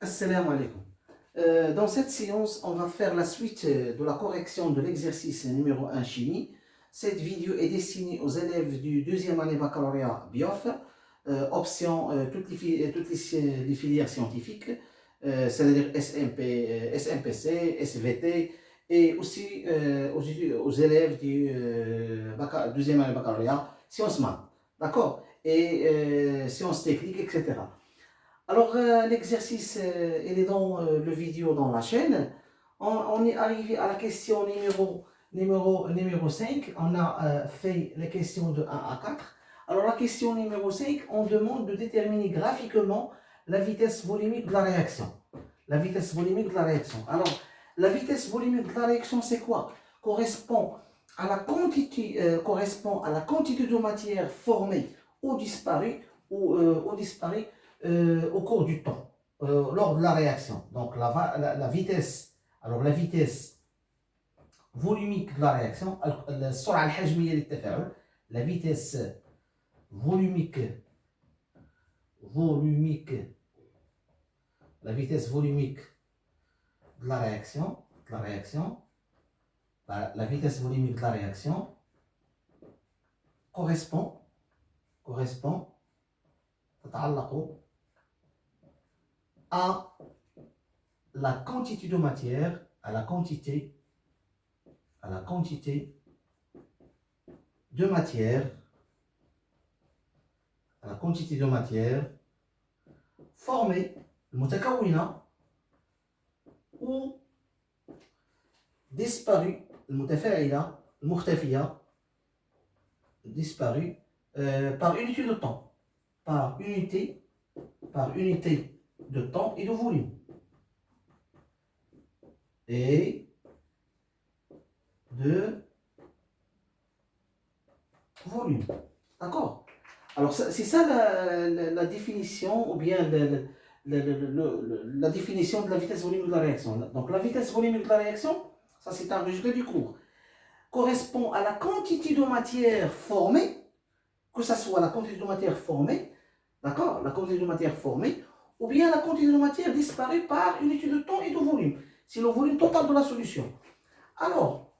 Assalamu alaikum. Dans cette séance, on va faire la suite de la correction de l'exercice numéro 1 chimie. Cette vidéo est destinée aux élèves du deuxième année baccalauréat BIOF, option les filières scientifiques, c'est-à-dire SMPC, SVT, et aussi aux élèves du deuxième année baccalauréat, sciences maths, d'accord, et sciences techniques, etc. Alors, l'exercice, il est dans le vidéo dans la chaîne. On est arrivé à la question numéro 5. On a fait les questions de 1 à 4. Alors, la question numéro 5, on demande de déterminer graphiquement la vitesse volumique de la réaction. La vitesse volumique de la réaction. Alors, la vitesse volumique de la réaction, c'est quoi? Correspond à la quantité de matière formée ou disparue au cours du temps, lors de la réaction. Donc la vitesse, alors la vitesse volumique de la réaction, السرعة الحجمية للتفاعل, la vitesse volumique, la vitesse volumique de la réaction, la vitesse volumique de la réaction correspond تتعلق à la quantité de matière, à la quantité de matière formée, المتكونة ou disparue, المتفاعلة, المختفية, disparue par unité de temps, par unité de temps et de volume. Et de volume. D'accord? Alors, c'est ça la définition, ou bien la définition de la vitesse volumique de la réaction. Donc, la vitesse volumique de la réaction, ça c'est un résultat du cours, correspond à la quantité de matière formée, que ce soit la quantité de matière formée, d'accord? La quantité de matière formée, ou bien la quantité de matière disparue par unité de temps et de volume. C'est le volume total de la solution. Alors,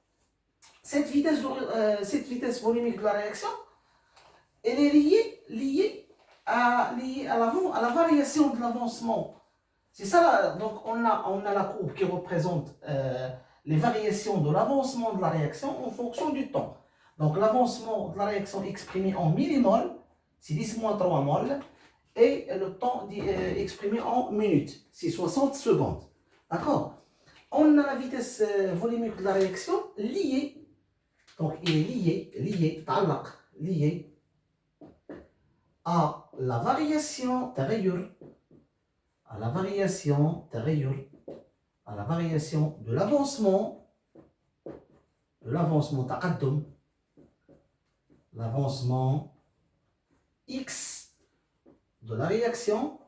cette vitesse volumique de la réaction, elle est liée à la variation de l'avancement. C'est ça, donc on a la courbe qui représente les variations de l'avancement de la réaction en fonction du temps. Donc l'avancement de la réaction exprimé en millimoles, c'est 10-3 moles, et le temps exprimé en minutes, c'est 60 secondes. D'accord? On a la vitesse volumique de la réaction liée, donc il est lié à la variation تغير, à la variation de l'avancement تقدم, l'avancement X de la réaction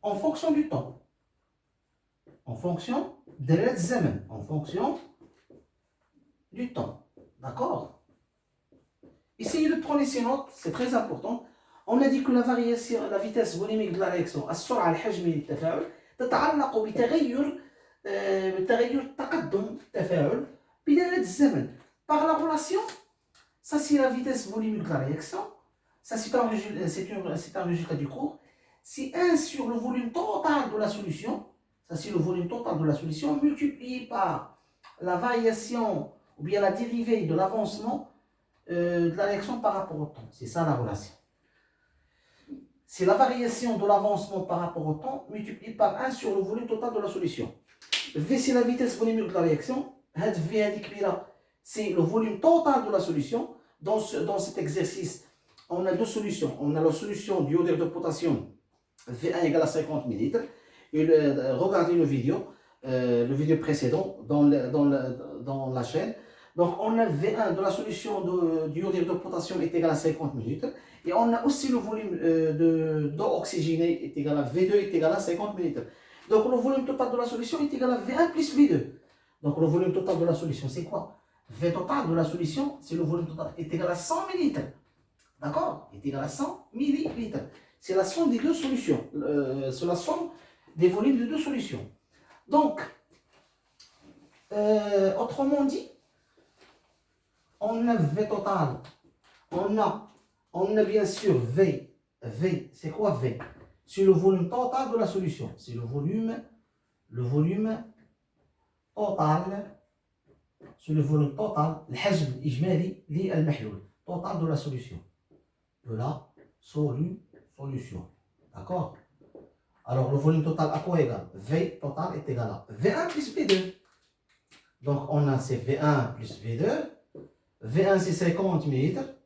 en fonction du temps, en fonction du temps. D'accord? Essayez de prendre ces notes, c'est très important. On a dit que la vitesse volumique de la réaction, السرعة الحجمية للتفاعل, تتعلق بتغير تقدم التفاعل بدالة الزمن. Par la relation, ça c'est la vitesse volumique de la réaction, ça c'est un résultat du cours. C'est 1 sur le volume total de la solution, ça c'est le volume total de la solution, multiplié par la variation ou bien la dérivée de l'avancement de la réaction par rapport au temps. C'est ça la relation. C'est la variation de l'avancement par rapport au temps multiplié par 1 sur le volume total de la solution. V c'est la vitesse volumique de la réaction, c'est le volume total de la solution. Dans cet exercice, on a deux solutions. On a la solution du iodure de potassium, V1 égale à 50 ml. Et regardez le vidéo précédent dans la chaîne. Donc on a V1 de la solution du iodure de potassium est égal à 50 ml. Et on a aussi le volume d'eau oxygénée est égal à V2 est égal à 50 ml. Donc le volume total de la solution est égal à V1 plus V2. Donc le volume total de la solution, c'est quoi? V total de la solution, c'est le volume total, est égal à 100 ml. D'accord? Est égal à 100 millilitres. C'est la somme des deux solutions. C'est la somme des volumes de deux solutions. Donc, autrement dit, on a V total. On a bien sûr V. V, c'est quoi V? C'est le volume total de la solution. C'est le volume total. C'est le volume total, الحجم الإجمالي للمحلول. Total de la solution. De la solution. D'accord? Alors, le volume total à quoi égal? V total est égal à V1 plus V2. Donc, on a c'est V1 plus V2. V1, c'est 50 ml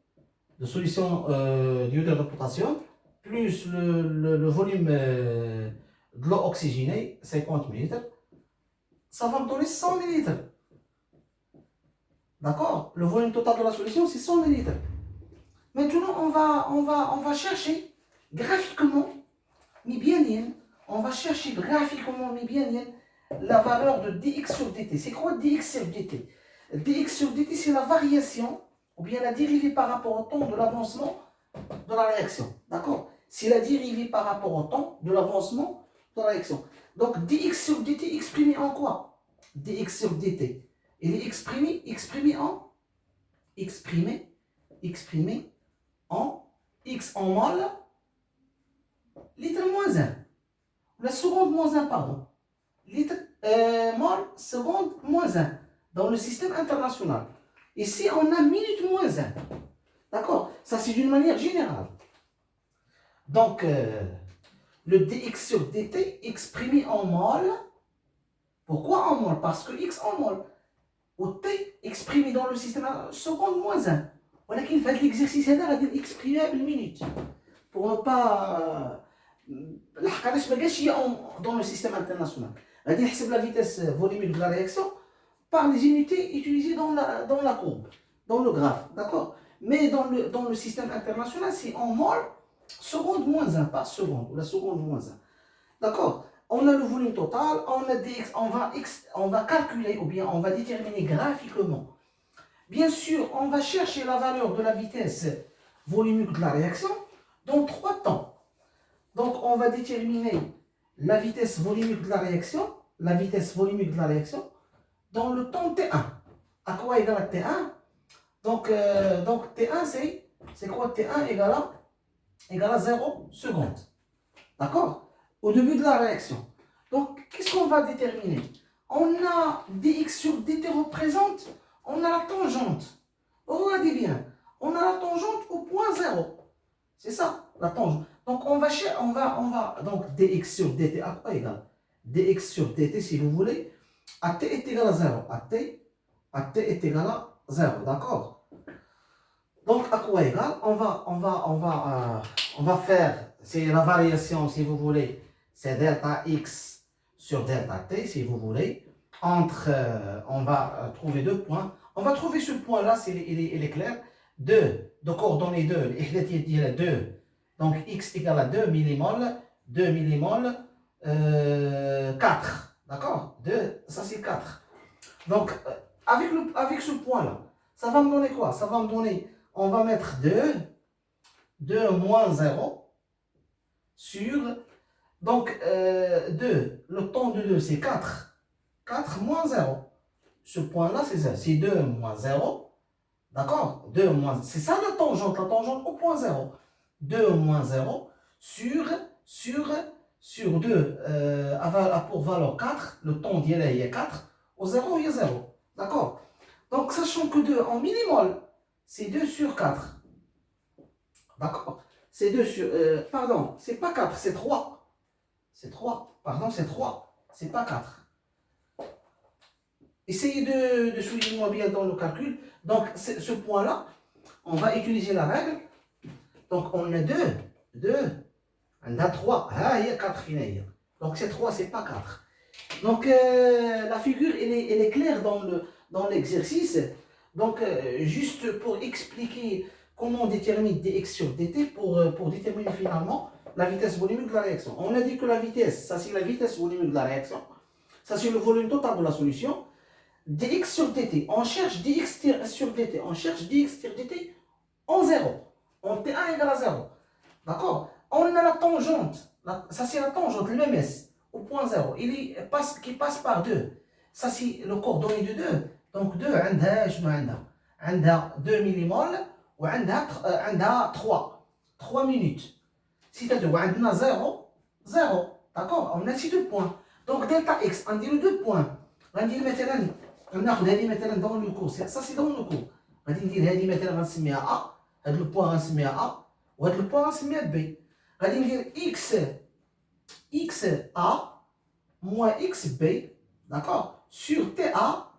de solution d'iode de potassium, plus le volume de l'eau oxygénée, 50 ml. Ça va me donner 100 ml. D'accord? Le volume total de la solution, c'est 100 ml. Maintenant, on va chercher graphiquement, on va chercher graphiquement, la valeur de dx sur dt. C'est quoi dx sur dt? Dx sur dt, c'est la variation, ou bien la dérivée par rapport au temps de l'avancement de la réaction. D'accord? C'est la dérivée par rapport au temps de l'avancement de la réaction. Donc, dx sur dt exprimé en quoi? Dx sur dt. Il est exprimé en x en mol, litre moins 1. La seconde moins 1, pardon. Litre, mol, seconde moins 1. Dans le système international. Ici, on a minute moins 1. D'accord? Ça, c'est d'une manière générale. Donc, le dx sur dt exprimé en mol. Pourquoi en mol? Parce que x en mol. Au t exprimé dans le système seconde moins 1. ولكن في هذا l'exercice هذا غادي نكسبريميها بالمينوت pour ne pas لحقاش ما كاش هي dans le système international. غادي نحسب la vitesse volumique de la réaction par les unités utilisées dans la courbe, dans le graphe, d'accord? Mais dans le système international, c'est en mol seconde moins 1 par seconde, ou la seconde moins 1. D'accord? On a le volume total, on a dx, on va calculer ou bien on va déterminer graphiquement. Bien sûr, on va chercher la valeur de la vitesse volumique de la réaction dans 3 temps. Donc, on va déterminer la vitesse volumique de la réaction, dans le temps T1. À quoi égale T1? Donc T1, c'est quoi? T1 égale à 0 secondes. D'accord? Au début de la réaction. Donc, qu'est-ce qu'on va déterminer? On a dx sur dt représente, on a la tangente. Regardez bien, on a la tangente au point 0. C'est ça, la tangente. Donc, on va donc dx sur dt à quoi égal? Dx sur dt, si vous voulez, à t est égal à 0. À t est égal à 0, d'accord? Donc, à quoi égal? On va faire, c'est la variation, si vous voulez, c'est delta x sur delta t, si vous voulez. On va trouver 2 points. On va trouver ce point-là, il est clair. 2, de coordonnées 2, 2. Donc, x égale à 2 millimoles, 4. D'accord? 2, ça c'est 4. Donc, avec ce point-là, ça va me donner quoi? Ça va me donner, on va mettre 2 moins 0 sur, donc 2, le temps de 2 c'est 4. 4 moins 0. Ce point-là, c'est ça. C'est 2 moins 0. D'accord? 2 moins... C'est ça la tangente au point 0. 2 moins 0 sur 2 pour valeur 4. Le temps d'y aller, il y a 4. Au 0, il y a 0. D'accord? Donc, sachant que 2 en millimol, c'est 2 sur 4. D'accord? C'est 2 sur... pardon, c'est pas 4, c'est 3. C'est 3. Pardon, c'est 3. C'est pas 4. Essayez de souligner moi bien dans le calcul. Donc, ce point-là, on va utiliser la règle. Donc, on a 2. On a 3. Ah, il y a 4 finalement. Donc, c'est 3, c'est pas 4. Donc, la figure, elle est claire dans l'exercice. Donc, juste pour expliquer comment on détermine dx sur dt pour déterminer finalement la vitesse volumique de la réaction. On a dit que la vitesse, ça c'est la vitesse volumique de la réaction. Ça c'est le volume total de la solution. Dx sur dt, on cherche dx sur dt, on cherche dx sur dt en 0, en Donc T1 égale à 0. D'accord? On a la tangente. Ça, c'est la tangente, le même S, au point 0. Qui passe par 2. Ça, c'est le coordonné de 2. Donc 2, عندها 2 millimoles وعندها 3 minutes. C'est-à-dire, on a 0, 0. D'accord? On a ces 2 points. Donc delta X, on dit les 2 points. On dit مثلا ناخذ هذه مثلا dans le cours. Ça, c'est dans le cours. غادي ندير هذه مثلا غنسميها A. هذا لو بوين غنسميها A. وهذا لو بوين غنسميها B. غادي ندير X A moins X B. D'accord? Sur TA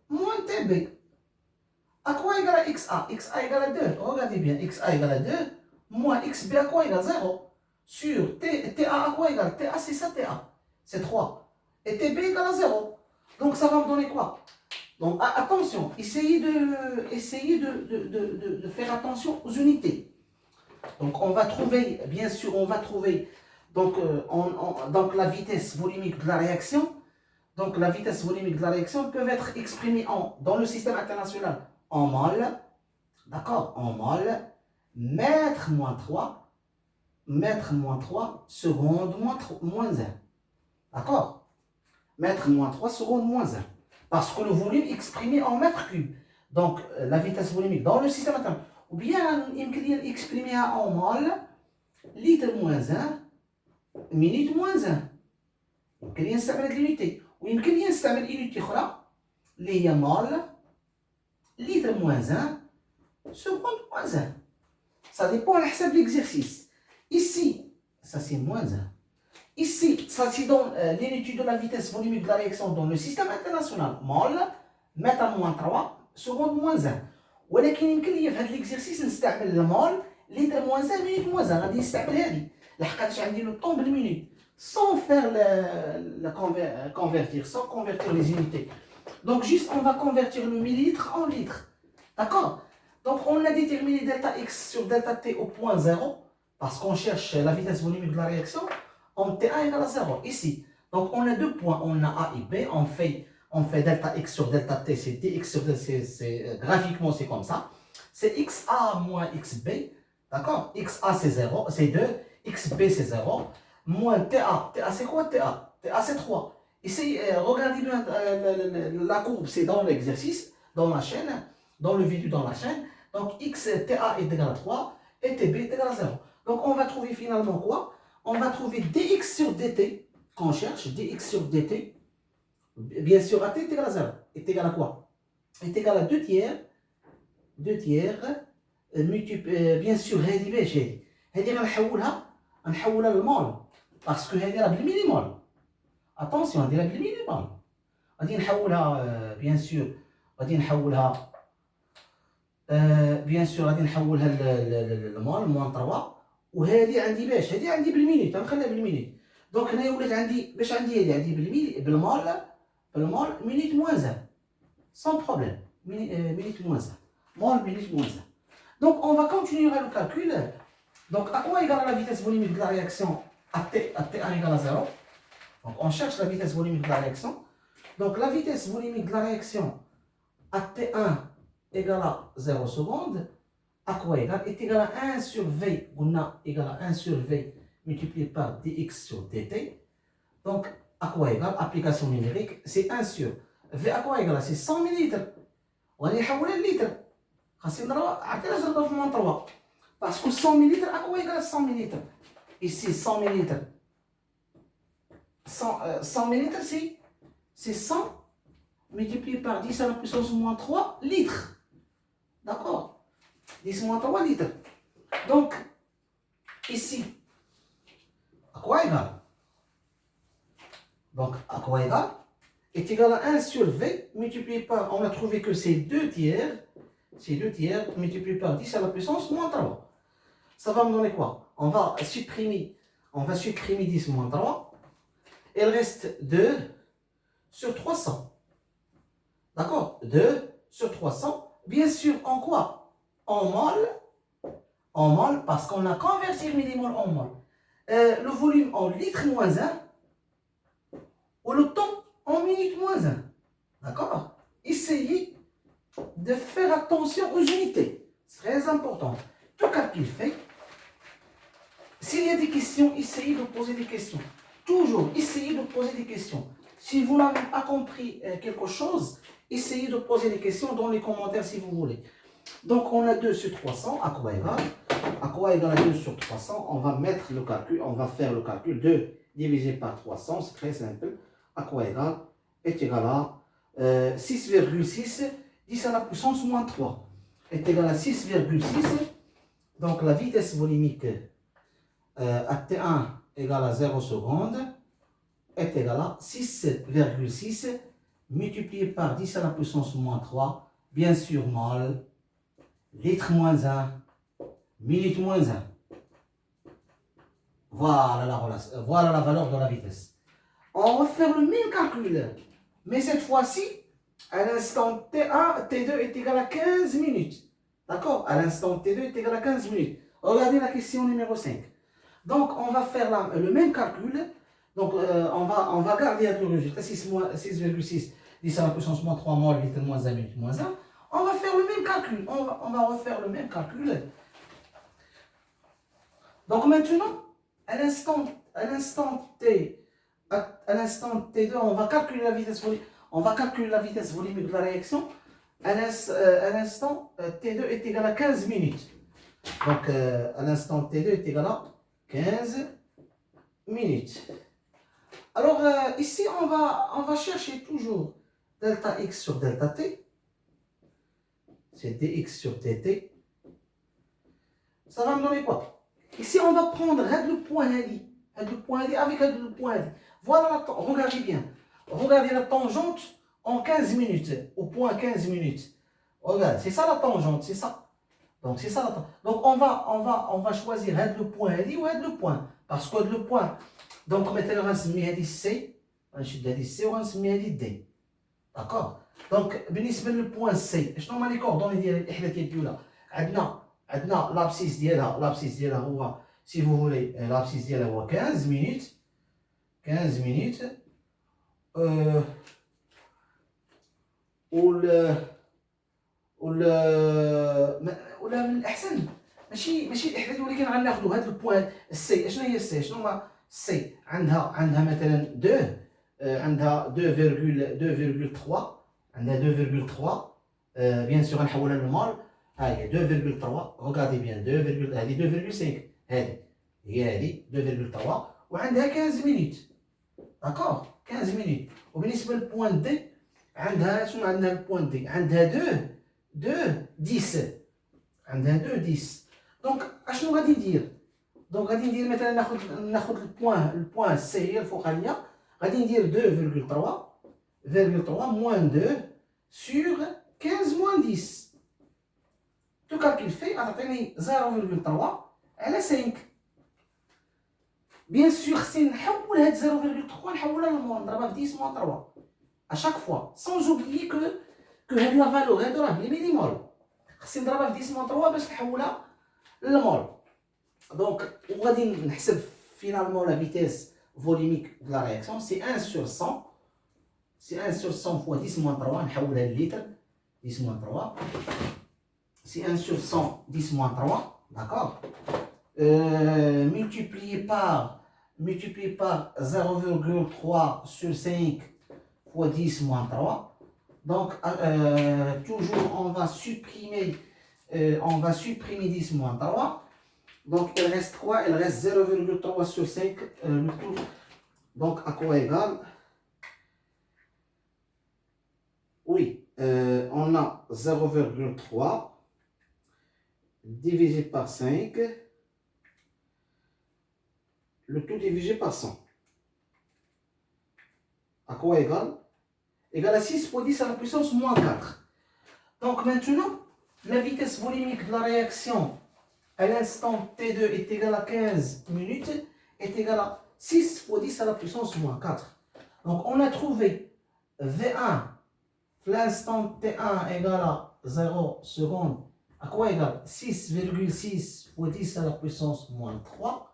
moins TB. À quoi égale XA? XA égale à 2. Regardez bien. XA égale à 2 moins XB à quoi égale 0. Sur TA à quoi égale? TA c'est ça TA. C'est 3. Et TB égale à 0. Donc ça va me donner quoi? Donc attention, essayez de faire attention aux unités. Donc on va trouver, bien sûr, donc, donc la vitesse volumique de la réaction. Donc la vitesse volumique de la réaction peut être exprimée dans le système international en mol, d'accord, en mol, mètre moins 3, seconde moins 1. D'accord? Mètre moins 3, seconde moins 1. Parce que le volume est exprimé en mètres cubes. Donc la vitesse volumique dans le système international. Ou bien il peut exprimer en mol, litre moins 1, minute moins 1. يمكن يستعمل هذه اليونيتي ويمكن يستعمل يونيتي اخرى اللي هي مول litre moins 1 seconde moins 1. Ça dépend على حسب l'exercice. Ici, ça c'est moins 1. Ici, ça c'est dans l'étude de la vitesse volumique de la réaction dans le système international. مول mètre moins 3 seconde moins 1. ولكن يمكن لي في هذا l'exercice نستعمل المول litre moins 1 minute moins 1. غادي نستعمل هذه لحقاش عندي لو طون بالمينوت. Sans faire sans convertir les unités. Donc juste on va convertir le millilitre en litre. D'accord? Donc on a déterminé delta X sur delta T au point 0, parce qu'on cherche la vitesse volumique de la réaction en T1 égale à 0, ici. Donc on a 2 points, on a A et B, on fait delta X sur delta T, c'est dx sur delta, graphiquement c'est comme ça. C'est XA moins XB, d'accord? XA c'est 0, c'est 2, XB c'est 0. Moins TA. TA c'est quoi TA? TA c'est 3. Ici, regardez bien la courbe, c'est dans l'exercice, dans la chaîne, dans le vidéo dans la chaîne. Donc X, TA est égal à 3 et TB est égal à 0. Donc on va trouver finalement quoi? On va trouver dx sur dt, qu'on cherche, dx sur dt. Bien sûr, AT est égal à 0. Est égal à quoi? Est égal à 2 tiers, bien sûr, هذه باش هذه غنحولها للمول. Parce que هذه راه بالميليمول. Attention, هذه راه بالميليمول. غادي نحولها bien sûr للمول موان 3 وهذه عندي باش هذه عندي بالمينيت غنخليها بالمينيت. دونك هنايا ولات عندي باش عندي هذه عندي بالمول minute moins 1 sans problème. Minute moins 1 mol minute moins 1. Donc on va continuer le calcul. Donc à quoi égale la vitesse volumique de la réaction à T1 égale à 0. Donc on cherche la vitesse volumique de la réaction. Donc la vitesse volumique de la réaction à T1 égale à 0 secondes. À quoi égale? Est égal à 1 sur V. On a égal à 1 sur V multiplié par dx sur dt. Donc à quoi égale? Application numérique, c'est 1 sur V à quoi égale? C'est 100 millilitres. On va نحولها للتر. خاصني نضربها في moins 3. Parce que 100 millilitres à quoi égale 100 millilitres? Ici, 100 millilitres. 100 millilitres, c'est 100 multiplié par 10 à la puissance moins 3 litres. D'accord? 10 moins 3 litres. Donc, ici, à quoi égale? Donc, à quoi égale? Est égal à 1 sur V multiplié par, on a trouvé que c'est 2 tiers multiplié par 10 à la puissance moins 3. Ça va me donner quoi? On va supprimer 10 moins 3. Il reste 2 sur 300. D'accord? 2 sur 300. Bien sûr, en quoi? En mol. En mol, parce qu'on a converti le millimol en mol. Le volume en litres moins 1. Ou le temps en minutes moins 1. D'accord? Essayez de faire attention aux unités. C'est très important. tout calcul fait. S'il y a des questions, essayez de poser des questions. Toujours, essayez de poser des questions. Si vous n'avez pas compris quelque chose, essayez de poser des questions dans les commentaires si vous voulez. Donc, on a 2 sur 300, à quoi égal? À quoi égal 2 sur 300? On va mettre le calcul, on va faire le calcul. 2 divisé par 300, c'est très simple. À quoi égal? Est égal à 6,6, 10 à la puissance moins 3. Est égal à 6,6. Donc, la vitesse volumique à T1 égale à 0 secondes est égal à 6,6 multiplié par 10 à la puissance moins 3, bien sûr mol, litre moins 1, minute moins 1. Voilà la relation, voilà la valeur de la vitesse. On va faire le même calcul, mais cette fois-ci, à l'instant T1, T2 est égal à 15 minutes. D'accord? À l'instant T2 est égal à 15 minutes. Regardez la question numéro 5. Donc, on va faire le même calcul. Donc, on va garder le résultat 6,6, 10 à la puissance moins 3 mol, litre moins 1, minute moins 1. On va faire le même calcul. On va refaire le même calcul. Donc, maintenant, à l'instant T, à l'instant T2, on va calculer la vitesse volumique. On va calculer la vitesse volumique de la réaction. À l'instant T2 est égal à 15 minutes. Donc, à l'instant T2 est égal à 15 minutes. Alors, ici, on va chercher toujours delta x sur delta t. C'est dx sur dt. Ça va me donner quoi? Ici, on va prendre le point Hadi. Le point Hadi avec le point Hadi. Voilà, regardez bien. Regardez la tangente en 15 minutes. Au point 15 minutes. Regarde, c'est ça la tangente, c'est ça. Donc, c'est ça la tangente. Donc, on va choisir le point Hadi ou le point. Parce que le point. Donc, مثلا غنسمي هذه سي غنشد هذه سي وغنسمي هذه دي. داكوغ دونك بالنسبه للبوان سي شنو هما لي كوردوني ديال الاحداثيه الاولى عندنا لابسيس ديالها هو سي فو فولي لابسيس ديالها هو 15 مينوت 15 مينوت ولا من الاحسن ماشي الاحداث ولكن غناخذوا هذا البوان السي. شنو هي السي؟ شنو هما السي؟ عندها مثلا 2 عندها 2,3 عندها 2,3 بيان سور غنحولها للمول. ها هي 2,3 ريغاردي بيان 2, هذه 2,5 هذه هي هذه 2,3 وعندها 15 مينوت. داكوغ 15 مينوت. وبالنسبه للبوان دي عندها شنو؟ عندها البوان دي عندها 2 10 عندها 2 10. دونك اشنو غادي ندير؟ دونك غادي ندير مثلا ناخذ البوان سي هي الفوقانيه. غادي ندير 2,3 moins 2 sur 15 moins 10. Tout calcul fait, غتعطيني 0,3 على 5. Bien sûr, خصني نحول هاد 0,3 نحولها للمول نضربها في 10 moins 3 à chaque fois, sans oublier que هاد لا فالور هادو راه بلي مينيمال. خصني نضربها في 10 moins 3 باش نحولها للمول. دونك وغادي نحسب finalement la vitesse volumique de la réaction, c'est 1 sur 100. C'est 1 sur 100 fois 10 moins 3, نحولها لليتر 10 moins 3. C'est 1 sur 100, 10 moins 3, d'accord, multiplié par 0,3 sur 5 fois 10 moins 3. Donc, toujours, on va supprimer 10 moins 3. Donc, il reste quoi? Il reste 0,3 sur 5. Donc, à quoi égal? Oui, on a 0,3 divisé par 5, le tout divisé par 100. À quoi égal? Égal à 6 fois 10 à la puissance moins 4. Donc maintenant, la vitesse volumique de la réaction à l'instant T2 est égale à 15 minutes, est égale à 6 fois 10 à la puissance moins 4. Donc on a trouvé V1, l'instant T1 égale à 0 secondes. À quoi égal? 6,6 fois 10 à la puissance moins 3.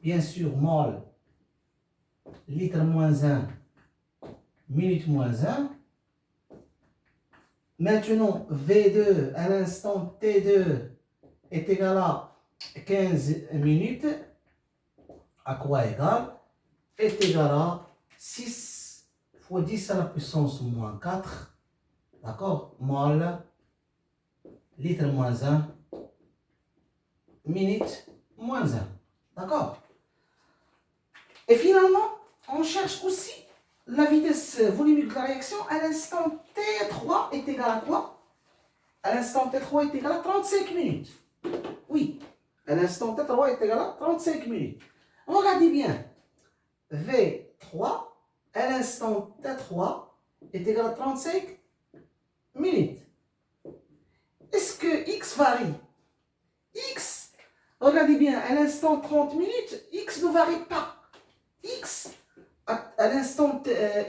Bien sûr, mol, litre moins 1, minute moins 1. Maintenant, V2 à l'instant T2 est égal à 15 minutes, à quoi égal? Est égal à 6 fois 10 à la puissance moins 4, d'accord? Mol, litre moins 1, minute moins 1, d'accord? Et finalement, on cherche aussi la vitesse volumique de la réaction à l'instant T3 est égal à quoi? À l'instant T3 est égal à 35 minutes. Oui, à l'instant T3 est égal à 35 minutes. Regardez bien. V3 à l'instant T3 est égal à 35 minutes. Est-ce que X varie? X, regardez bien, à l'instant 30 minutes, X ne varie pas. X, à l'instant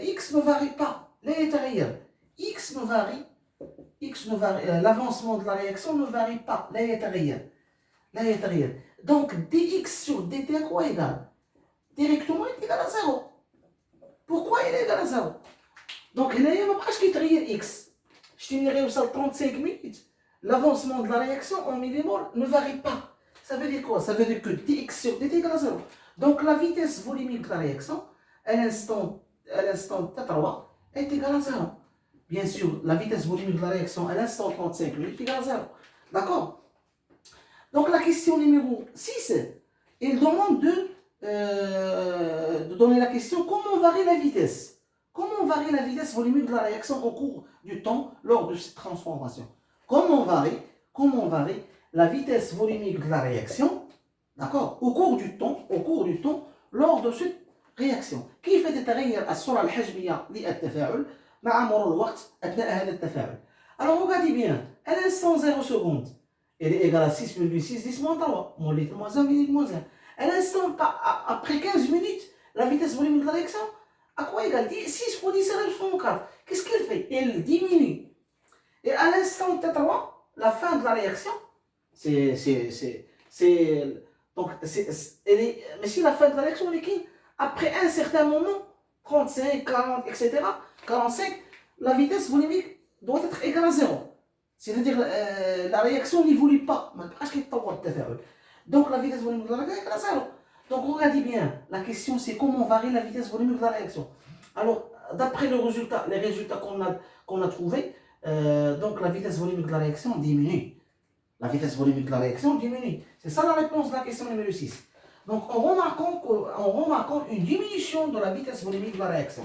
X ne varie pas. L'intérieur. X ne varie. L'avancement de la réaction ne varie pas. L'intérieur. Donc, dx sur dt à quoi égal? Directement, il est égal à 0. Pourquoi il est égal à 0? Donc, il n'y a pas de x. Je t'ai au 35 minutes. L'avancement de la réaction en millimol ne varie pas. Ça veut dire quoi? Ça veut dire que dx sur dt est égal à 0. Donc, la vitesse volumique de la réaction, à l'instant T3, est égale à 0. Bien sûr, la vitesse volumique de la réaction à l'instant 35 minutes est égale à 0. D'accord? Donc, la question numéro 6, il demande de donner la question comment varie la vitesse? Comment varie la vitesse volumique de la réaction au cours du temps lors de cette transformation? Comment varie la vitesse volumique de la réaction, d'accord, au cours du temps lors de cette réaction? كيف تتغير السرعة الحجمية للتفاعل مع مرور الوقت أثناء هذا التفاعل؟ Alors regardez bien, à l'instant 0 secondes, elle est égale à 6,6 10 moins 3, moins litre moins 1 minute moins 1. À l'instant, après 15 minutes, la vitesse volumique de la réaction, à quoi égale? 6 fois 10 à la 4. Qu'est-ce qu'elle fait? Elle diminue. Et à l'instant T3, la fin de la réaction, donc, mais si la fin de la réaction, elle est qui? Après un certain moment, 35, 40, etc., 45, la vitesse volumique doit être égale à 0. C'est-à-dire la réaction n'évolue pas. Donc la vitesse volumique de la réaction est égale à 0. Donc regardez bien, la question c'est comment varie la vitesse volumique de la réaction. Alors, d'après les résultats qu'on a trouvés, donc la vitesse volumique de la réaction diminue. La vitesse volumique de la réaction diminue. C'est ça la réponse de la question numéro 6. Donc en remarquant une diminution de la vitesse volumique de la réaction.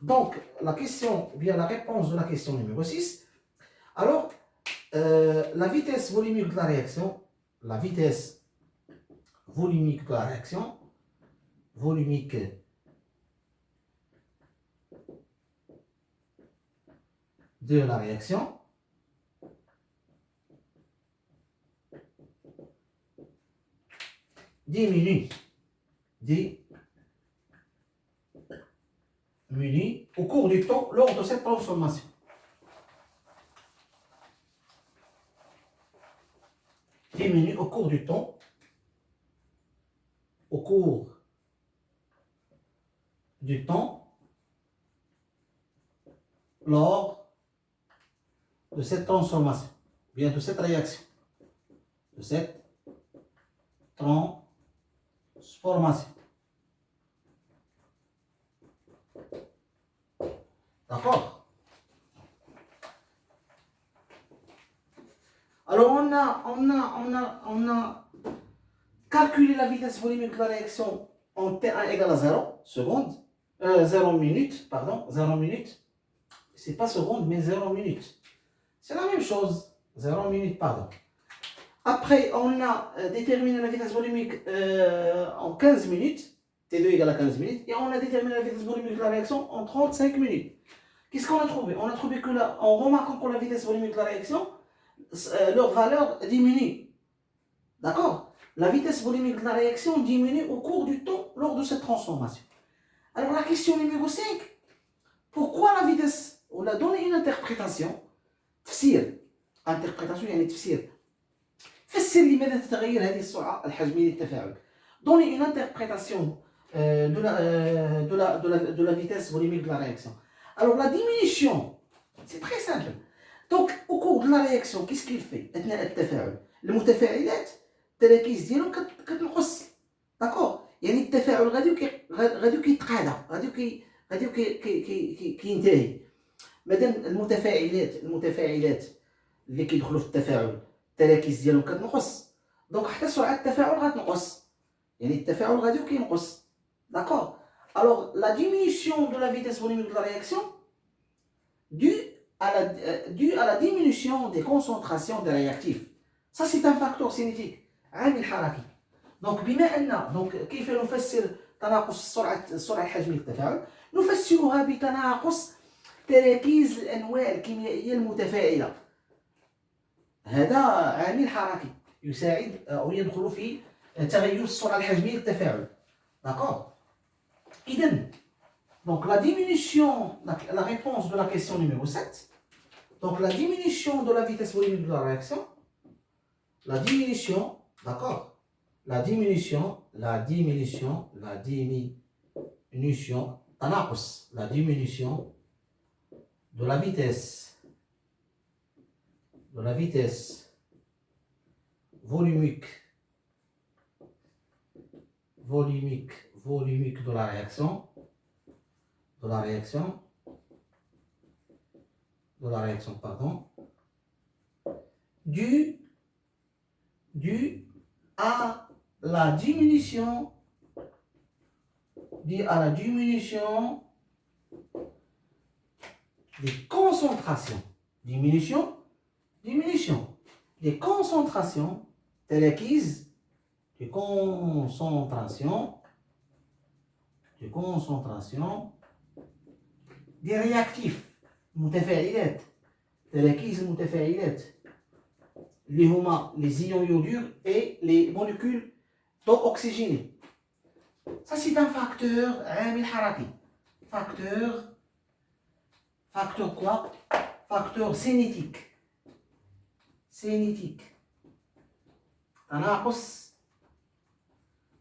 Donc la réponse de la question numéro 6, alors la vitesse volumique de la réaction, diminue au cours du temps lors de cette transformation. Diminue au cours du temps, lors de cette transformation, bien de cette réaction, de cette transformation. D'accord? Alors on a calculé la vitesse volumique de la réaction en T1 égale à 0 seconde, 0 minute, pardon, 0 minute. C'est pas seconde, mais 0 minute. C'est la même chose, 0 minute, pardon. Après, on a déterminé la vitesse volumique en 15 minutes, T2 égale à 15 minutes, et on a déterminé la vitesse volumique de la réaction en 35 minutes. Qu'est-ce qu'on a trouvé? On a trouvé que là, en remarquant que la vitesse volumique de la réaction, leur valeur diminue. D'accord? La vitesse volumique de la réaction diminue au cours du temps lors de cette transformation. Alors la question numéro 5, pourquoi la vitesse? On a donné une interprétation, تفسير. interprétation يعني تفسير. فسر لي ماذا تتغير هذه السرعة الحجمية للتفاعل. Donner une interprétation de la vitesse volumique de la réaction. Alors la diminution, c'est très simple. Donc, au cours de la réaction, qu'est-ce qu'il fait أثناء التفاعل؟ المتفاعلات التراكيز ديالهم كتنقص. داكور؟ يعني التفاعل غادي كيتقادى، غادي كينتهي. مادام المتفاعلات اللي كيدخلوا في التفاعل التراكيز ديالهم كتنقص، دونك حتى سرعه التفاعل غتنقص، يعني التفاعل غادي كينقص. داكور؟ Alors la diminution de la vitesse volumique de la réaction due à la diminution des concentrations des réactifs. Ça c'est un facteur cinétique عامل حركي. دونك بما ان دونك كيف نفسر تناقص السرعه الحجميه للتفاعل؟ نفسرها بتناقص تراكيز الانواع الكيميائيه المتفاعله. هذا عامل حركي يساعد او يدخل في تغير السرعه الحجميه للتفاعل. داكور؟ اذا donc la diminution, la réponse de la question numéro 7, donc la diminution de la vitesse volumique de la réaction, la diminution, d'accord, la diminution, تناقص, la diminution de la vitesse volumique de la réaction, pardon, dû à la diminution des concentrations, diminution des concentrations requises, des concentrations des réactifs متفاعلات تراكيز المتفاعلات اللي هما les ions iodures et les molécules d'eau oxygénée. Ça c'est un facteur عامل حركي. Facteur quoi? Facteur cinétique.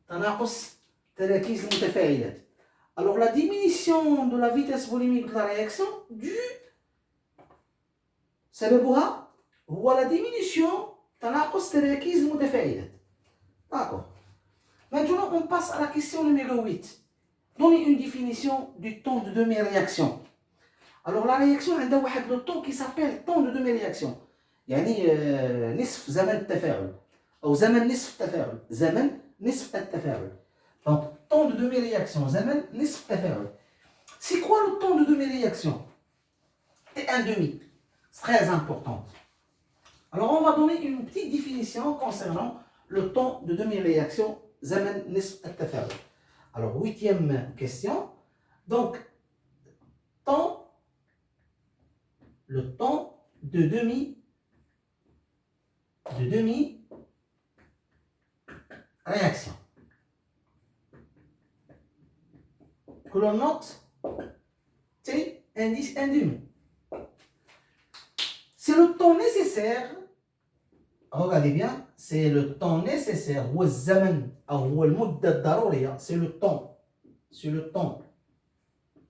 تناقص تراكيز المتفاعلات. Alors la diminution de la vitesse volumique de la réaction سببها هو la diminution تناقص تراكيز المتفاعلات. D'accord. Maintenant on passe à la question numéro 8. Donnez une définition du temps de demi-réaction. Alors la réaction عندها واحد le temps qui s'appelle temps de demi-réaction. يعني نصف زمن التفاعل أو زمن نصف التفاعل. Donc temps de demi-réaction, زمن نصف التفاعل. C'est quoi le temps de demi-réaction? T1,5. C'est très important. Alors on va donner une petite définition concernant le temps de demi-réaction, زمن نصف التفاعل. Alors 8e question. Donc le temps de demi-réaction. Que l'on note T indice 1,5. C'est le temps nécessaire, regardez bien, c'est le temps nécessaire, هو الزمن أو هو المدة الضرورية, c'est le temps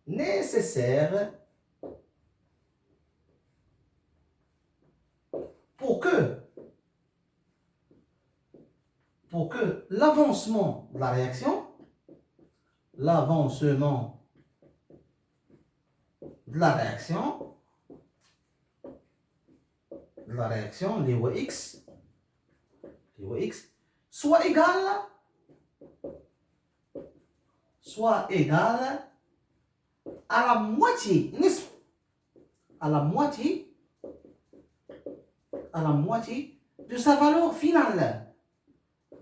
nécessaire pour que l'avancement de la réaction, les X, soit égal à la moitié, de sa valeur finale,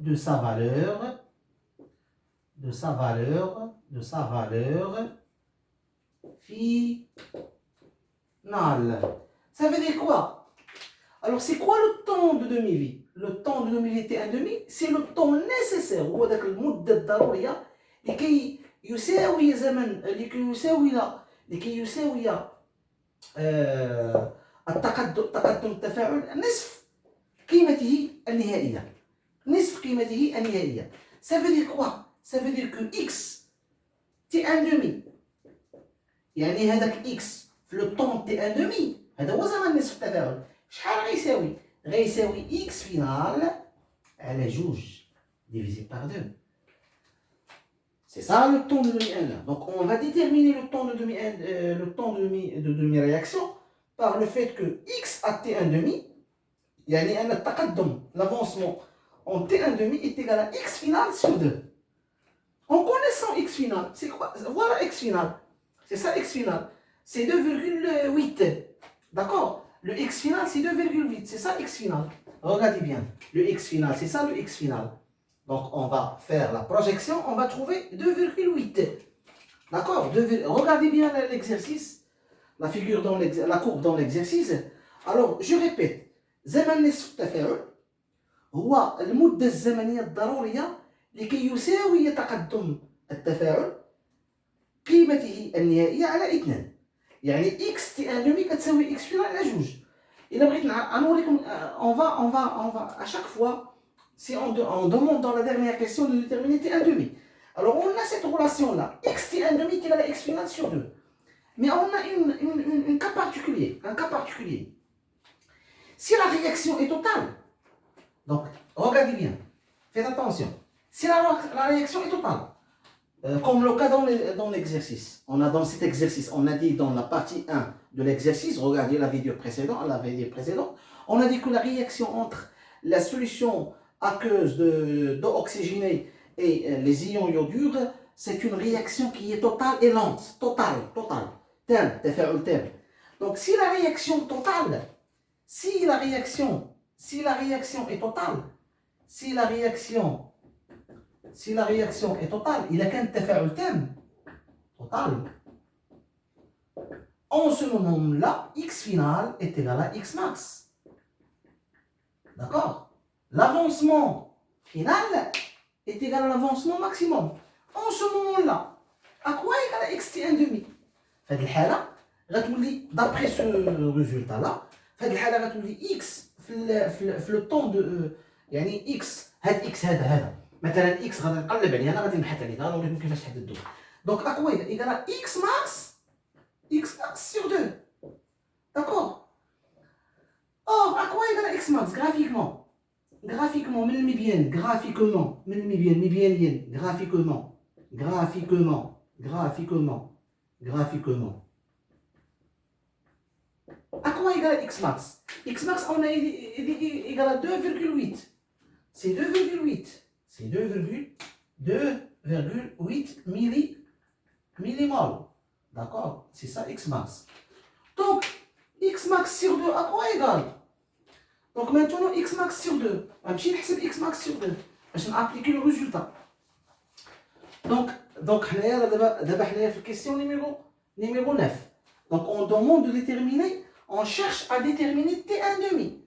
de sa valeur finale. Ça veut dire quoi? Alors c'est quoi le temps de demi-vie? Le temps de demi-vie T1,5, c'est le temps nécessaire, هو داك المدة الضرورية لكي يساوي زمن لكي يساوي تقدم التفاعل نصف قيمته النهائية. Ça veut dire quoi? Ça veut dire que X T1,5 يعني هذاك X في le temps T1,5 هذا هو زمن نصف التفاعل. شحال غيساوي؟ غيساوي x final على جوج divisé par 2. C'est ça le temps de demi-1. Donc on va déterminer le temps de demi-réaction par le fait que x à t1 demi, يعني أن التقدم, l'avancement en t1 demi est égal à x final sur 2. En connaissant x final, c'est quoi? Voilà x final. C'est ça x final. C'est 2,8. D'accord? Le x final, c'est 2,8. C'est ça x final. Regardez bien. Le x final, c'est ça le x final. Donc, on va faire la projection. On va trouver 2,8. D'accord? Regardez bien l'exercice. La figure dans la courbe dans l'exercice. Alors, je répète. زمن نصف التفاعل هو المدة الزمنية الضرورية لكي يساوي تقدم التفاعل قيمته النهائية على 2. يعني x t1 demi كتساوي x final على جوج. إلا بغيت نوريكم on va à chaque fois si on demande dans la dernière question de déterminer t1 demi. Alors on a cette relation là, x t1 demi est égal à x final sur 2. Mais on a un cas particulier. Si la réaction est totale, donc regardez bien, faites attention. Si la réaction est totale, comme le cas dans l'exercice, dans cet exercice, on a dit dans la partie 1 de l'exercice, regardez la vidéo précédente, on a dit que la réaction entre la solution aqueuse d'eau oxygénée et les ions iodures, c'est une réaction qui est totale et lente. Totale. تفاعل تام. Donc si la réaction est totale, si la réaction est totale, il a qu'un تفاعل تام total. En ce moment-là, x final est égal à x max. D'accord? L'avancement final est égal à l'avancement maximum. En ce moment-là, à quoi est égal à x t1 demi? في هذه الحالة غتولي d'après ce résultat là في هذه الحالة غتولي x في لو طون دو يعني x هاد x هذا مثلا x غادي نقلب عليه انا غادي نبحث عليه غنوريكم كيفاش تحددوه. Donc à quoi est égal à x max sur 2. D'accord? Or à quoi est égal à x max graphiquement من المبيان graphiquement À quoi est égal à x max? X max, on a égal à 2,8. C'est 2,8 millimol. D'accord? C'est ça x max. Donc, x max sur 2, à quoi égal? Donc maintenant, x max sur 2. On va x max sur 2. Je vais appliquer le résultat. Donc, d'abord, question numéro 9. Donc, on demande de déterminer, on cherche à déterminer T1 demi.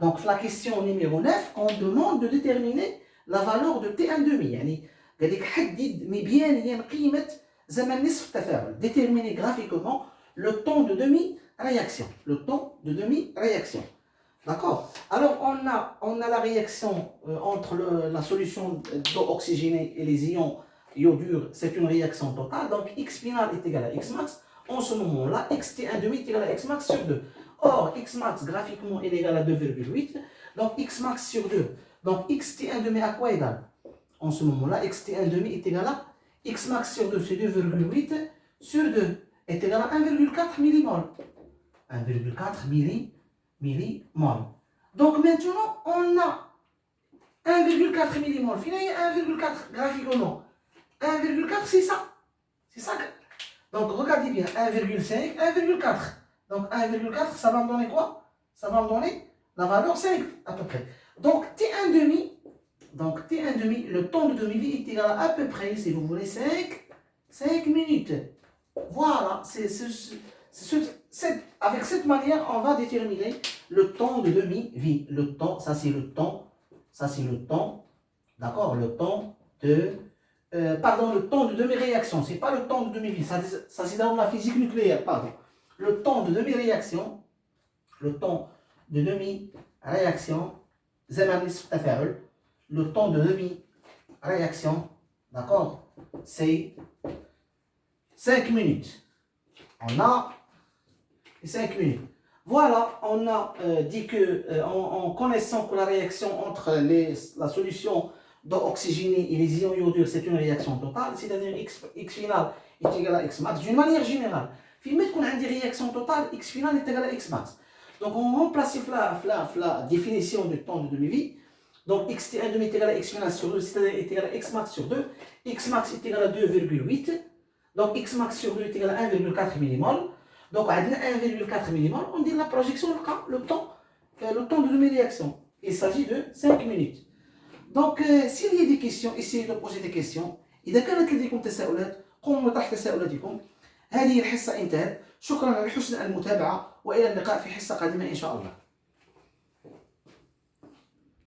Donc, la question numéro 9, on demande de déterminer la valeur de T1 demi. يعني قالك حدد مبيانيا قيمة زمن نصف التفاعل. Déterminer graphiquement le temps de demi-réaction. D'accord? Alors, on a la réaction entre la solution d'eau oxygénée et les ions iodures, c'est une réaction totale. Donc, x final est égal à x max. En ce moment-là, x t1 demi est égal à x max sur 2. Or, x max graphiquement est égal à 2,8. Donc, x max sur 2. Donc, x t1 demi à quoi égal? En ce moment-là, x t1 demi est égal à x max sur 2, c'est 2,8 sur 2 est égal à 1,4 millimol. 1,4 millimol. Donc, maintenant, on a 1,4 millimol. Finalement, 1,4 graphiquement. 1,4, c'est ça. Donc, regardez bien. 1,5, 1,4. Donc, 1,4, ça va me donner quoi? Ça va me donner la valeur 5, à peu près. Donc, T1 demi, le temps de demi-vie est égal à peu près, si vous voulez, 5 minutes. Voilà. Avec cette manière, on va déterminer le temps de demi-vie. Le temps, ça c'est le temps. D'accord? Le temps de demi-réaction. C'est pas le temps de demi-vie. Ça c'est dans la physique nucléaire, pardon. Le temps de demi-réaction. زمن نصف التفاعل. Le temps de demi-réaction. D'accord? C'est 5 minutes. On a 5 minutes. Voilà, on a dit que, en connaissant que la réaction entre la solution d'eau oxygénée et les ions iodures, c'est une réaction totale, c'est-à-dire X final est égal à X max, d'une manière générale. في ما تكون عندي réaction totale, X final est égal à X max. Donc on remplace la définition du temps de demi-vie. Donc x1 demi est égal à x final sur 2, c'est-à-dire est égal à x max sur 2. X max est égal à 2,8. Donc x max sur 2 est égal à 1,4 millimol. Donc on a 1,4 millimol, on dit la projection, le temps de demi-réaction. Il s'agit de 5 minutes. Donc s'il y a des questions, essayez de poser des questions. إذا كانت لديكم تساؤلات قوموا بطرح تساؤلاتكم. هذه الحصة انتهت. شكرا على حسن المتابعة وإلى اللقاء في حصة قادمة إن شاء الله.